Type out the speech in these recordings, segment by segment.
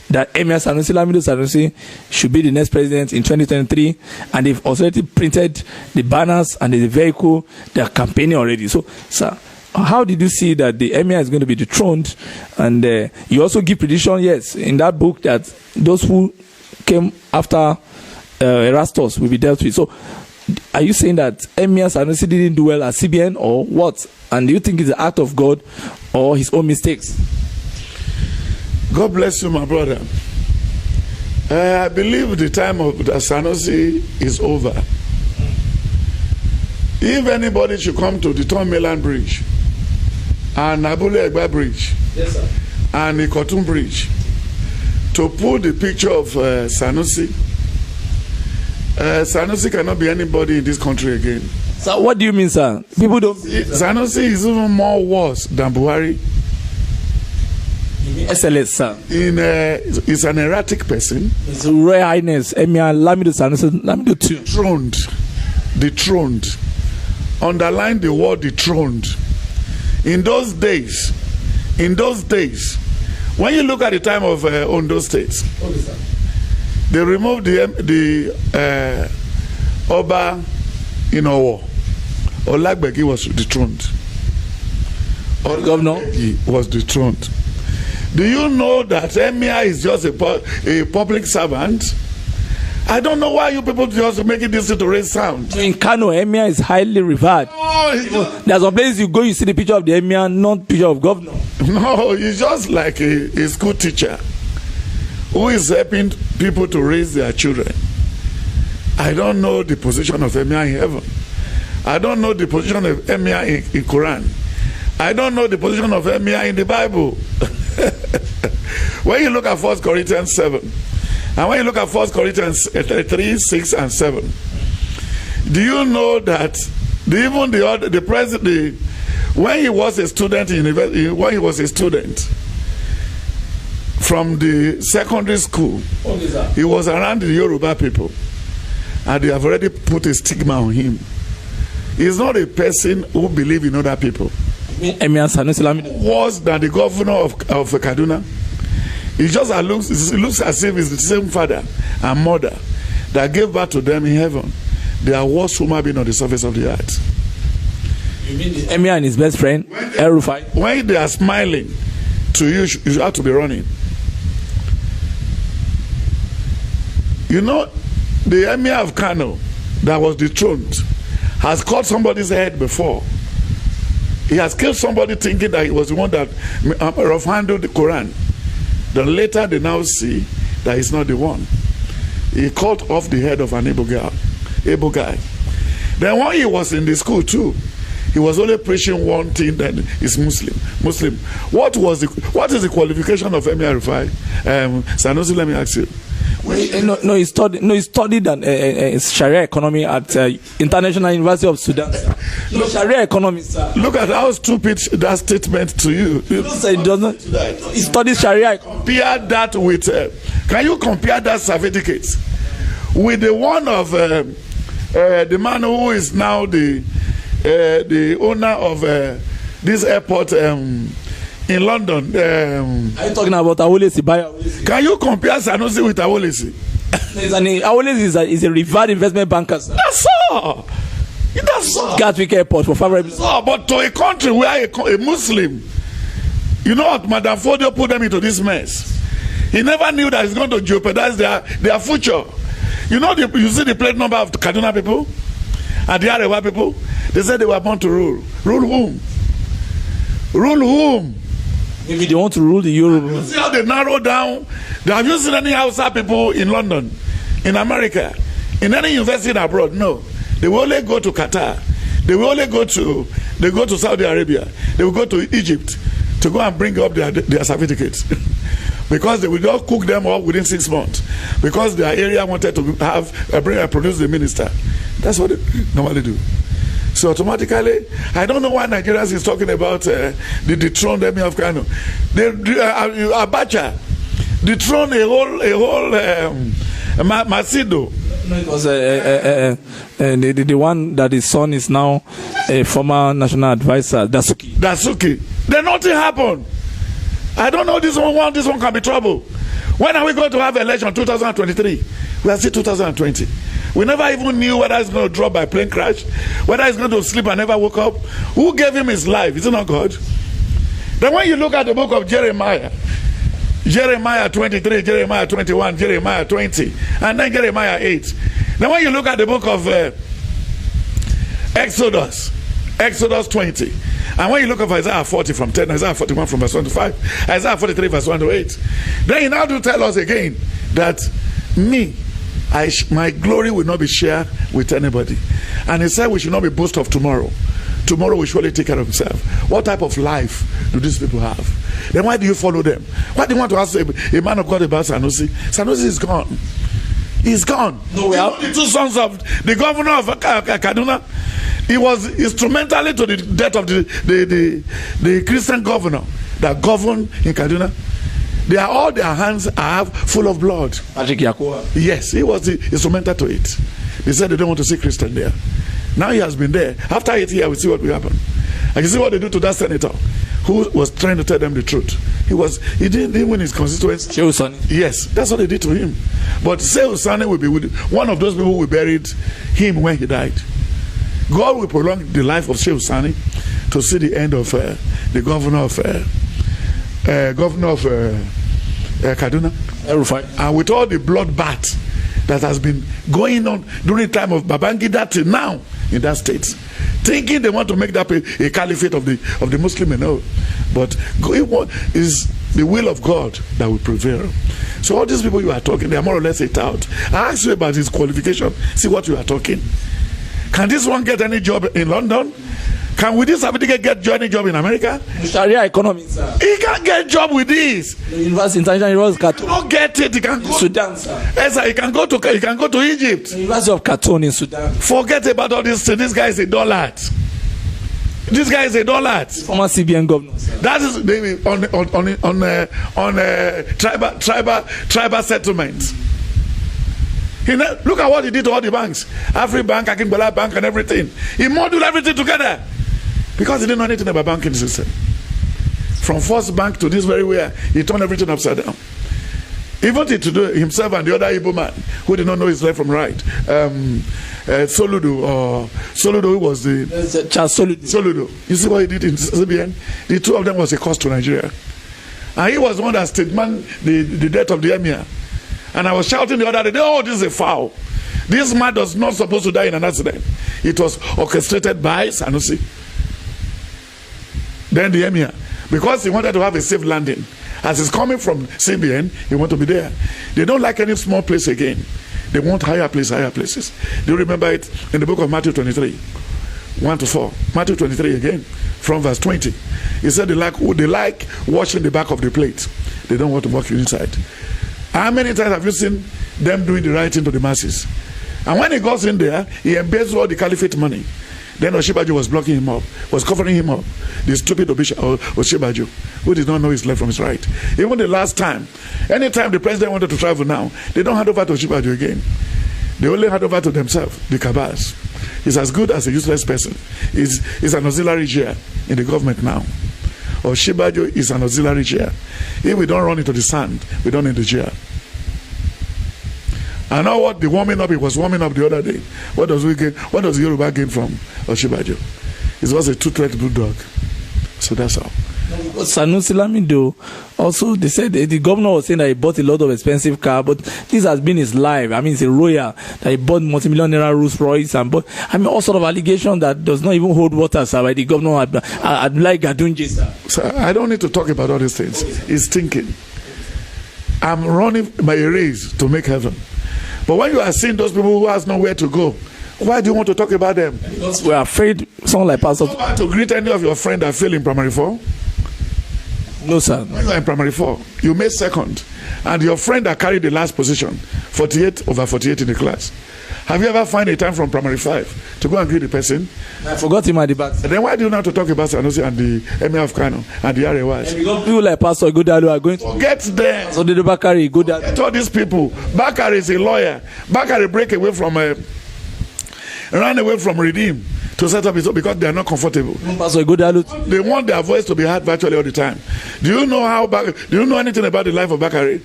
that Emir Sanusi Lamido Sanusi should be the next president in 2023, and they've already printed the banners and the vehicle. They are campaigning already. So, sir, how did you see that the Emir is going to be dethroned? And you also give prediction, yes, in that book, that those who came after Erastus will be dealt with. So, are you saying that Emir Sanusi didn't do well at CBN, or what? And do you think it's the act of God or his own mistakes? God bless you, my brother. I believe the time of Sanusi is over. If anybody should come to the Tom Milan Bridge and Abule Egba Bridge, yes, sir, and the Kotun Bridge to put the picture of Sanusi, Sanusi cannot be anybody in this country again. So what do you mean, sir? People don't. Sanusi is even more worse than Buhari. Excellent, sir. He's an erratic person. His Royal Highness Emir Lamido Sanusi Lamido too. Dethroned. Underline the word dethroned. In those days, when you look at the time of Ondo State, okay, sir, they removed the Oba in Owo. Olagbegi was dethroned. Governor was dethroned. Do you know that Emir is just a public servant? I don't know why you people just making this to raise sound. In Kano, Emir is highly revered. No, there's a place you go, you see the picture of the Emir, not picture of governor. No, he's just like a school teacher who is helping people to raise their children. I don't know the position of Emir in heaven. I don't know the position of Emir in Quran. I don't know the position of Emir in the Bible. When you look at 1 Corinthians 7, and when you look at 1 Corinthians 3, 6, and 7, do you know that even the president, when he was a student in university, when he was a student from the secondary school, he was around the Yoruba people, and they have already put a stigma on him. He's not a person who believes in other people. Emir Sanusi Lamido worse than the governor of Kaduna. It just looks as if it's the same father and mother that gave birth to them in heaven. They are worse human beings on the surface of the earth. You mean the Emir and his best friend, El-Rufai? When they are smiling to you, you have to be running. You know, the Emir of Kano that was dethroned has cut somebody's head before. He has killed somebody thinking that he was the one that rough-handled the Quran. Then later they now see that he's not the one. He cut off the head of an able guy. Then when he was in the school too, he was only preaching one thing, that is Muslim. What is the qualification of Emir Rufai? Sanusi, let me ask you. No, he studied Sharia economy at International University of Sudan. No, Sharia economy, sir. Look at how stupid that statement to you. No, sir, it doesn't. He studied Sharia. Compare that with. Can you compare that certificate with the one of the man who is now the owner of this airport in London? Are you talking about Awolesi? Can you compare Sanusi with Awolesi? Awolesi is a revered investment banker, sir. That's all. Gatwick Airport for favorable. But to a country where a Muslim, you know what, Madam Fodio put them into this mess. He never knew that it's going to jeopardize their future. You know, you see the plate number of the Kaduna people and the Arewa people. They said they were born to rule. Rule whom? Rule whom? Maybe they want to rule the Yoruba. You see how they narrow down? Have you seen any Hausa people in London, in America, in any university abroad? No. They will only go to Qatar. They will only go to Saudi Arabia. They will go to Egypt to go and bring up their certificates. Because they will just cook them up within 6 months. Because their area wanted to produce the minister. That's what they normally do. So automatically, I don't know why Nigerians is talking about the dethroned Emir of Kano. Abacha dethroned a whole Masido. No, it was the one that his son is now a former national advisor, Dasuki. Then nothing happened. I don't know this one can be trouble. When are we going to have election? 2023. We are still 2020. We never even knew whether he's going to drop by plane crash, whether he's going to sleep and never woke up. Who gave him his life? Is it not God? Then when you look at the book of Jeremiah 23, Jeremiah 21, Jeremiah 20, and then Jeremiah 8. Then when you look at the book of Exodus 20, and when you look at Isaiah 40 from 10, Isaiah 41 from verse 1 to 5, Isaiah 43 verse 1 to 8, then he now do tell us again that my glory will not be shared with anybody. And he said we should not be boast of tomorrow. Tomorrow will surely take care of himself. What type of life do these people have? Then why do you follow them? Why do you want to ask a man of God about Sanusi? Sanusi is gone. He's gone. No, we have the two sons of the governor of Kaduna. He was instrumentally to the death of the Christian governor that governed in Kaduna. They are all their hands are full of blood. Yes, he was instrumental to it. They said they don't want to see Christian there. Now he has been there. After 8 years, we see what will happen. I can see what they do to that senator who was trying to tell them the truth. He didn't win his constituency. Shehu Sani. Yes, that's what they did to him. But Shehu Sani will be with one of those people who buried him when he died. God will prolong the life of Shehu Sani to see the end of the governor of Kaduna. And with all the bloodbath that has been going on during the time of Babangida till now in that state, thinking they want to make that a caliphate of the Muslim, you know. But it is the will of God that will prevail. So all these people you are talking, they are more or less it out. I asked you about his qualification. See what you are talking. Can this one get any job in London? Can with this certificate get any job in America? Sharia economy, sir. He can't get job with this. The University International University. Don't get it. He can go Sudan, sir. Yes, sir. He can go to Egypt. The University of Khartoum in Sudan. Forget about all this. This guy is a dollar. This guy is a dollar. Former CBN governor, sir. That is on tribal settlements. Look at what he did to all the banks. Afribank, Akingbala Bank, and everything. He modeled everything together because he didn't know anything about banking system. From First Bank to this very way, he turned everything upside down. Even to do himself and the other Igbo man who did not know his left from right. Soludo, who was the Charles Soludo. You see what he did in CBN? The two of them was a cost to Nigeria. And he was the one that statement the death of the emir. And I was shouting the other day, oh, this is a foul. This man was not supposed to die in an accident. It was orchestrated by Sanusi. Then the emir, because he wanted to have a safe landing. As he's coming from CBN, he want to be there. They don't like any small place again. They want higher places. Do you remember it in the book of Matthew 23, 1 to 4? Matthew 23 again, from verse 20. He said they like washing the back of the plate. They don't want to walk inside. How many times have you seen them doing the right thing to the masses? And when he goes in there, he embezzles all the caliphate money. Then Oshibaju was blocking him up, was covering him up. The stupid Oshibaju, who did not know his left from his right. Even the last time, anytime the president wanted to travel now, they don't hand over to Oshibaju again. They only hand over to themselves, the cabals. He's as good as a useless person. He's an auxiliary chair in the government now. Oshibaju is an auxiliary chair. If we don't run into the sand, we don't need the chair. I know what the warming up, it was warming up the other day. What does Yoruba gain from Oshibaju? It was a two-thread bulldog. So that's all. Sanusi Lamido also, they said the governor was saying that he bought a lot of expensive car, but this has been his life. I mean, it's a royal that he bought multi-million Rolls Royce and bought. I mean, all sort of allegation that does not even hold water, sir. By the governor, I'd like Gadunji, sir. So I don't need to talk about all these things. He's thinking. I'm running my race to make heaven. But when you are seeing those people who has nowhere to go, why do you want to talk about them? Because we're afraid someone like Pastor to greet any of your friends that fail in primary 4. No, sir. When you are in primary 4, you made second, and your friend that carried the last position, 48/48 in the class. Have you ever found a time from primary 5 to go and greet the person? I forgot him at the back. Then why do you not to talk about Sanusi and the Emir of Kano and the Arewas? Because people like Pastor Godalu are going to forget them. So the Bakari Godalu. Get all these people. Bakari is a lawyer. Bakari ran away from Redeem to set up his own because they are not comfortable. They want their voice to be heard virtually all the time. Do you know anything about the life of Bakari?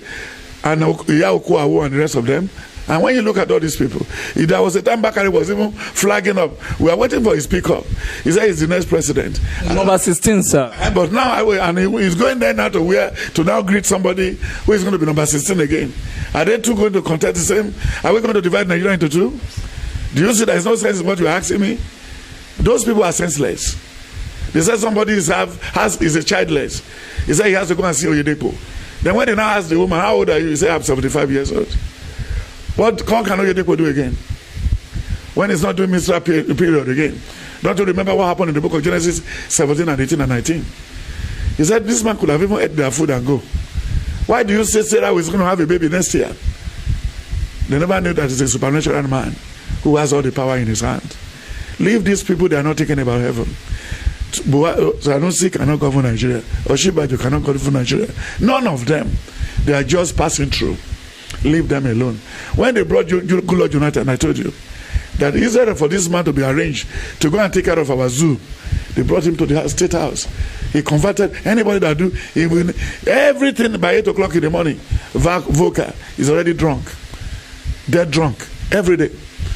and Yahukuawu and the rest of them. And when you look at all these people, there was a time Bakari was even flagging up. We are waiting for his pick-up. He said he's the next president. Number 16, sir. But now, he's going there now to now greet somebody who is going to be number 16 again. Are they two going to contest the same? Are we going to divide Nigeria into two? Do you see there is no sense in what you're asking me? Those people are senseless. They said somebody is a childless. He said he has to go and see Oyedepo. Then when they now ask the woman, how old are you? He said, I'm 75 years old. What can Oyedepo do again? When he's not doing ministerial period again. Don't you remember what happened in the book of Genesis 17 and 18 and 19? He said, this man could have even ate their food and go. Why do you say Sarah is going to have a baby next year? They never knew that he's a supernatural man who has all the power in his hand. Leave these people, they are not thinking about heaven. Sanusi cannot govern Nigeria. Osinbajo cannot govern Nigeria. None of them. They are just passing through. Leave them alone. When they brought Goodluck Jonathan, I told you that instead for this man to be arranged to go and take care of our zoo, they brought him to the state house. He converted anybody that do everything by 8 o'clock in the morning. Voka is already drunk, dead drunk every day.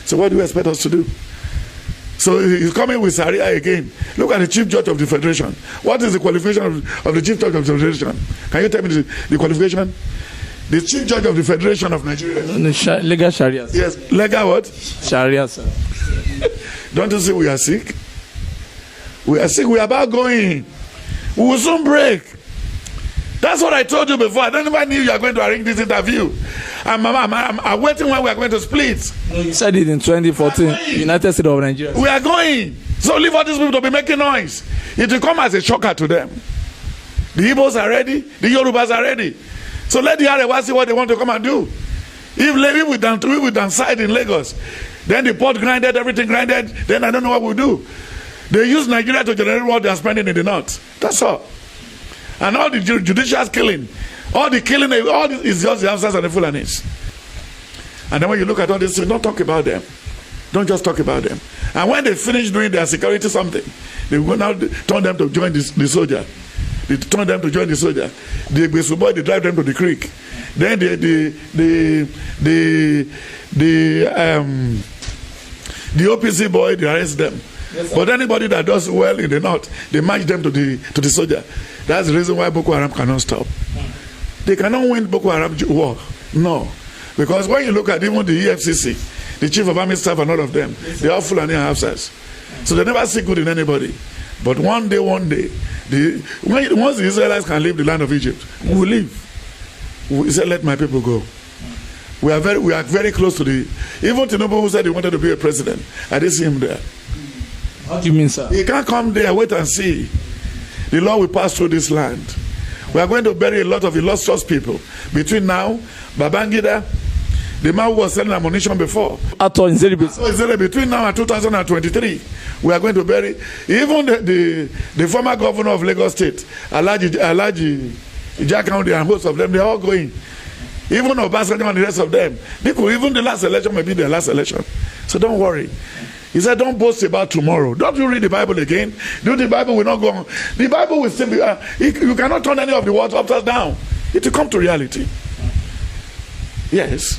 So what do you expect us to do? So he's coming with Sharia again. Look at the Chief Judge of the Federation. What is the qualification of the Chief Judge of the Federation? Can you tell me the qualification? The Chief Judge of the Federation of Nigeria. Legal Sharia. Yes, legal what? Sharia, sir. Don't you see we are sick? We are sick. We are about going. We will soon break. That's what I told you before. I don't even knew you are going to arrange this interview. I'm waiting when we are going to split. No, you said it in 2014, United States of Nigeria. We are going. So leave all these people to be making noise. It will come as a shocker to them. The Igbos are ready. The Yorubas are ready. So let the Arewa see what they want to come and do. If we downside in Lagos, then the port grinded, everything grinded, then I don't know what we'll do. They use Nigeria to generate what they are spending in the north. That's all. And all the judicial killing, all the killing, all this is just the Hausas and the Fulanis. And then when you look at all this, don't talk about them. Don't just talk about them. And when they finish doing their security something, they will now turn them to join the soldier. They turn them to join the soldier. The Besuboy, they drive them to the creek. Then the OPC boy, they arrest them. Yes, but anybody that does well in the north, they match them to the soldier. That's the reason why Boko Haram cannot stop. They cannot win Boko Haram war. No. Because when you look at even the EFCC, the Chief of Army Staff and all of them, they are Fulani and Hausas. So they never see good in anybody. But one day, once the Israelites can leave the land of Egypt, we will leave. We said, let my people go. We are very close to even Tinubu, who said he wanted to be a president, I didn't see him there. What do you mean, sir? He can't come there, wait and see. The law will pass through this land. We are going to bury a lot of illustrious people. Between now, Babangida, the man who was selling ammunition before. Between now and 2023, we are going to bury even the former governor of Lagos State, Alhaji Jakande, and most of them, they are all going. Even Obasanjo and the rest of them. Even the last election may be their last election. So don't worry. He said, don't boast about tomorrow. Don't you read the Bible again? The Bible will not go on. The Bible will still be, you cannot turn any of the words upside down. It will come to reality. Yes.